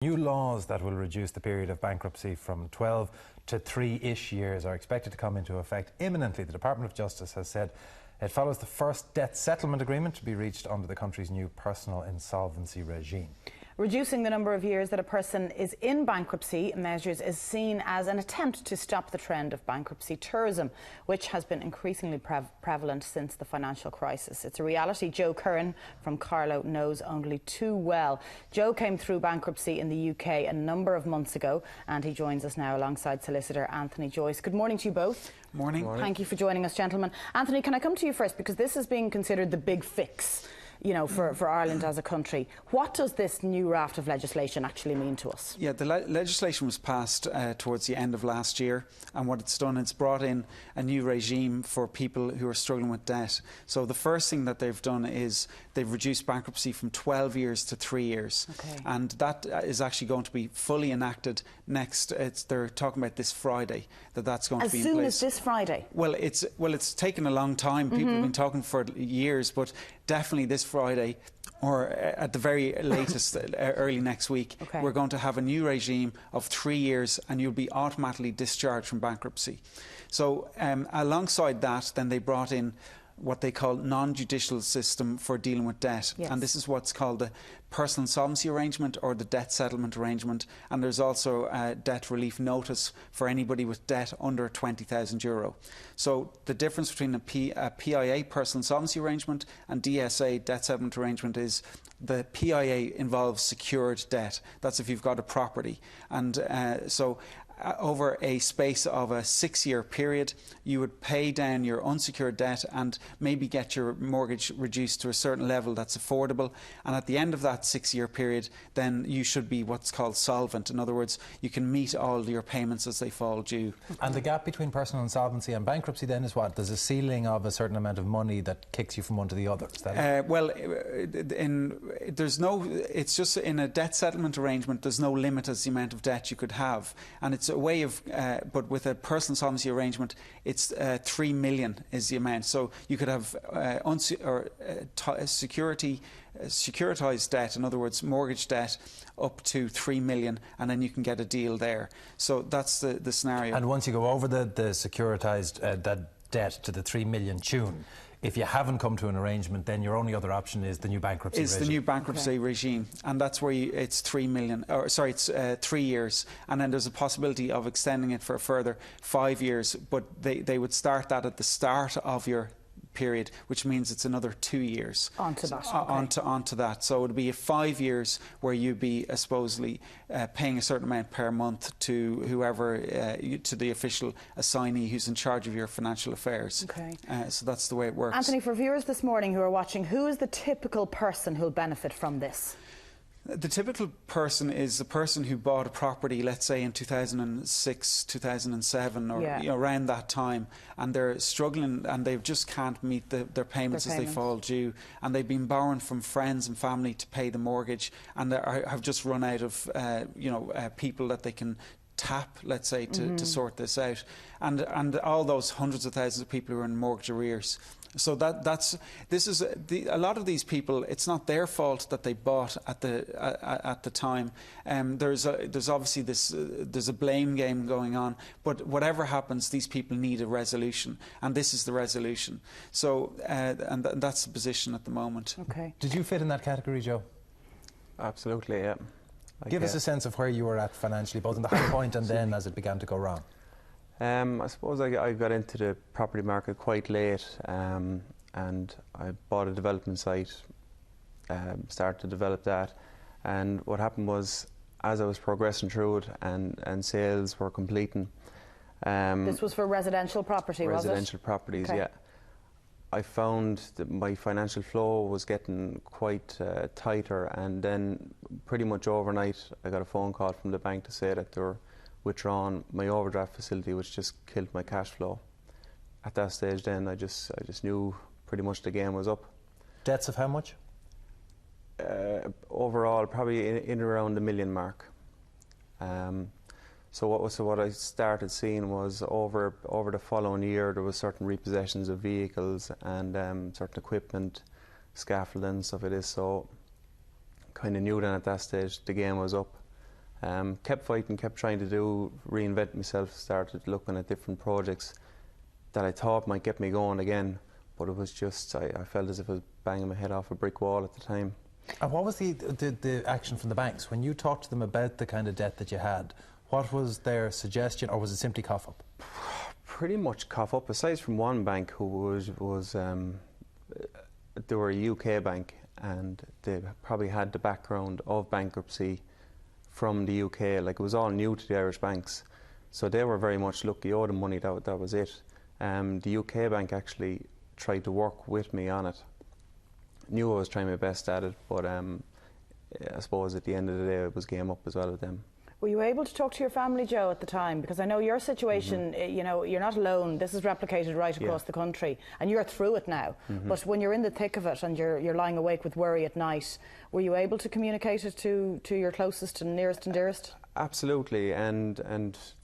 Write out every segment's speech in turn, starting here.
New laws that will reduce the period of bankruptcy from 12 to 3-ish years are expected to come into effect imminently. The Department of Justice has said it follows the first debt settlement agreement to be reached under the country's new personal insolvency regime. Reducing the number of years that a person is in bankruptcy measures is seen as an attempt to stop the trend of bankruptcy tourism, which has been increasingly prevalent since the financial crisis. It's a reality Joe Curran from Carlow knows only too well. Joe came through bankruptcy in the UK a number of months ago, and he joins us now alongside solicitor Anthony Joyce. Good morning to you both. Morning. Thank you for joining us, gentlemen. Anthony, can I come to you first, because this is being considered the big fix, you know, for Ireland as a country. What does this new raft of legislation actually mean to us? Yeah, the legislation was passed towards the end of last year, and what it's done, it's brought in a new regime for people who are struggling with debt. So the first thing that they've done is they've reduced bankruptcy from 12 years to 3 years. Okay. And that is actually going to be fully enacted next. They're talking about this Friday, that's going to be in place. As soon as this Friday? Well, it's taken a long time. People have been talking for years, but definitely this Friday, or at the very latest early next week, okay, we're going to have a new regime of 3 years, and you'll be automatically discharged from bankruptcy. So alongside that, then they brought in what they call non-judicial system for dealing with debt. Yes. And this is what's called the personal insolvency arrangement or the debt settlement arrangement. And there's also a debt relief notice for anybody with debt under €20,000. So the difference between a PIA, personal insolvency arrangement, and DSA, debt settlement arrangement, is the PIA involves secured debt. That's if you've got a property. And over a space of a 6-year period, you would pay down your unsecured debt and maybe get your mortgage reduced to a certain level that's affordable. And at the end of that 6-year period, then you should be what's called solvent. In other words, you can meet all your payments as they fall due. And the gap between personal insolvency and bankruptcy then is what? There's a ceiling of a certain amount of money that kicks you from one to the other. Is that it? It's just in a debt settlement arrangement, there's no limit as the amount of debt you could have. And it's a way of, but with a personal insolvency arrangement, it's 3 million is the amount. So you could have securitized debt, in other words, mortgage debt, up to 3 million, and then you can get a deal there. So that's the scenario. And once you go over the securitized that debt to the 3 million tune, if you haven't come to an arrangement, then your only other option is the new bankruptcy regime. The new bankruptcy regime, and that's where it's 3 million, or sorry, it's 3 years, and then there's a possibility of extending it for a further 5 years. But they would start that at the start of your period, which means it's another 2 years onto that. Onto that. So it would be 5 years where you'd be supposedly paying a certain amount per month to whoever, to the official assignee who's in charge of your financial affairs. Okay. So that's the way it works. Anthony, for viewers this morning who are watching, who is the typical person who'll benefit from this? The typical person is the person who bought a property, let's say in 2006, 2007, or around that time, and they're struggling and they just can't meet their payments as they fall due, and they've been borrowing from friends and family to pay the mortgage, and they have just run out of people that they can tap, let's say, to sort this out, and all those hundreds of thousands of people who are in mortgage arrears. So a lot of these people, it's not their fault that they bought at the time. There's obviously there's a blame game going on, but whatever happens, these people need a resolution, and this is the resolution. So and that's the position at the moment. Okay. Did you fit in that category, Joe? Absolutely, yeah. Give us a sense of where you were at financially, both in the high point and then as it began to go wrong. I suppose I got into the property market quite late, and I bought a development site, started to develop that, and what happened was, as I was progressing through it and sales were completing. This was for residential property, was it? Residential properties, okay. Yeah. I found that my financial flow was getting quite tighter, and then pretty much overnight I got a phone call from the bank to say that they were withdrawing my overdraft facility, which just killed my cash flow. At that stage then I just knew pretty much the game was up. Debts of how much? Overall probably in around the million mark. So what I started seeing was over the following year there was certain repossessions of vehicles and certain equipment, scaffolding, stuff like this. So kind of knew then at that stage the game was up. Kept fighting, kept trying to reinvent myself, started looking at different projects that I thought might get me going again, but it was just, I felt as if I was banging my head off a brick wall at the time. And what was the action from the banks? When you talked to them about the kind of debt that you had, what was their suggestion, or was it simply cough up? Pretty much cough up, aside from one bank who was they were a UK bank, and they probably had the background of bankruptcy from the UK. Like, it was all new to the Irish banks, so they were very much, look, you owe them money, that was it. The UK bank actually tried to work with me on it. Knew I was trying my best at it, but I suppose at the end of the day it was game up as well with them. Were you able to talk to your family, Joe, at the time? Because I know your situation, you know, you're not alone. This is replicated right across the country, and you're through it now. But when you're in the thick of it and you're lying awake with worry at night, were you able to communicate it to your closest and nearest and dearest? Absolutely, and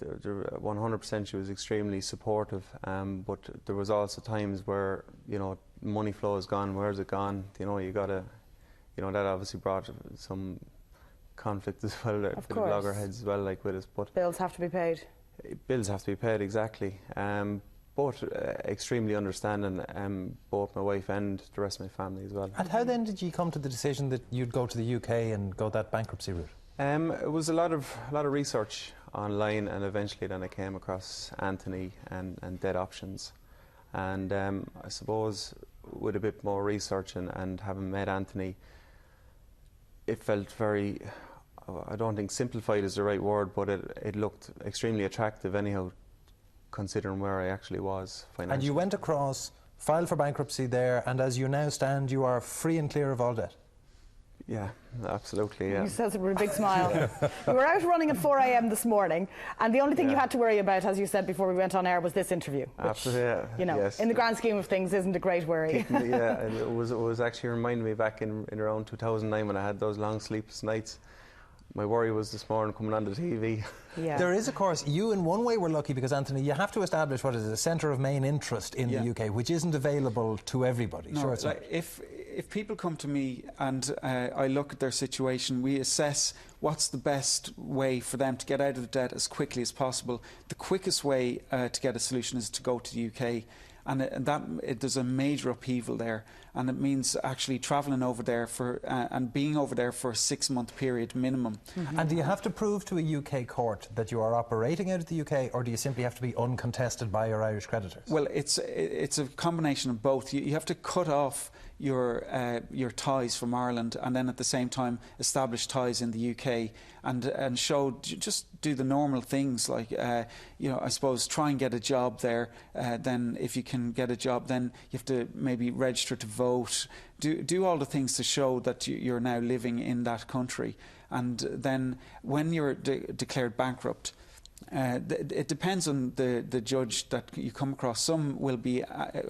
100% she was extremely supportive. But there was also times where, you know, money flow is gone. Where's it gone? You know, that obviously brought some conflict as well with the loggerheads as well, like with us. But bills have to be paid. Bills have to be paid, exactly. But extremely understanding, both my wife and the rest of my family as well. And how then did you come to the decision that you'd go to the UK and go that bankruptcy route? It was a lot of research online, and eventually then I came across Anthony and Debt Options. And I suppose with a bit more research and having met Anthony, it felt very, I don't think simplified is the right word, but it looked extremely attractive anyhow, considering where I actually was financially. And you went across, filed for bankruptcy there, and as you now stand, you are free and clear of all debt. Yeah, absolutely, yeah. He says it with a big smile. You were out running at 4 a.m. this morning, and the only thing you had to worry about, as you said before we went on air, was this interview. Which, absolutely, you know, yes. In the grand scheme of things, isn't a great worry. Yeah, and it was actually reminding me back in around 2009 when I had those long sleepless nights. My worry was this morning coming on the TV. Yeah. There is, of course, you in one way were lucky because, Anthony, you have to establish what is a centre of main interest in the UK, which isn't available to everybody. No, sure, it's like if people come to me and I look at their situation, we assess what's the best way for them to get out of the debt as quickly as possible. The quickest way to get a solution is to go to the UK. And there's a major upheaval there, and it means actually travelling over there for and being over there for a 6-month period minimum. And do you have to prove to a UK court that you are operating out of the UK, or do you simply have to be uncontested by your Irish creditors? Well, it's a combination of both. You have to cut off your ties from Ireland, and then at the same time establish ties in the UK, and just do the normal things like you know, I suppose try and get a job there. Then if you can get a job, then you have to maybe register to vote. Do all the things to show that you're now living in that country, and then when you're declared bankrupt. It depends on the judge that you come across. Some will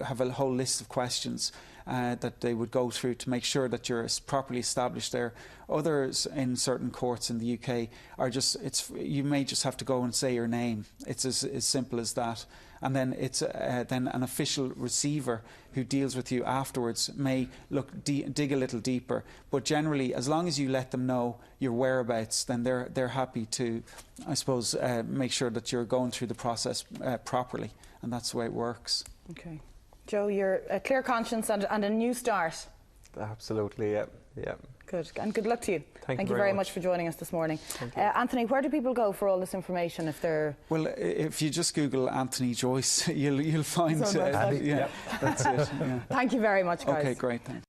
have a whole list of questions that they would go through to make sure that you're properly established there. Others in certain courts in the UK are you may just have to go and say your name. It's as simple as that. And then it's then an official receiver who deals with you afterwards may dig a little deeper. But generally, as long as you let them know your whereabouts, then they're happy to, I suppose, make sure that you're going through the process properly, and that's the way it works. Okay, Joe, you're a clear conscience and a new start. Absolutely, yeah. Good, and good luck to you. Thank you very much for joining us this morning. Anthony, where do people go for all this information if they're... Well, if you just Google Anthony Joyce, you'll find... That's it. Yeah, that's it. Yeah. Thank you very much, guys. Okay, great, thanks.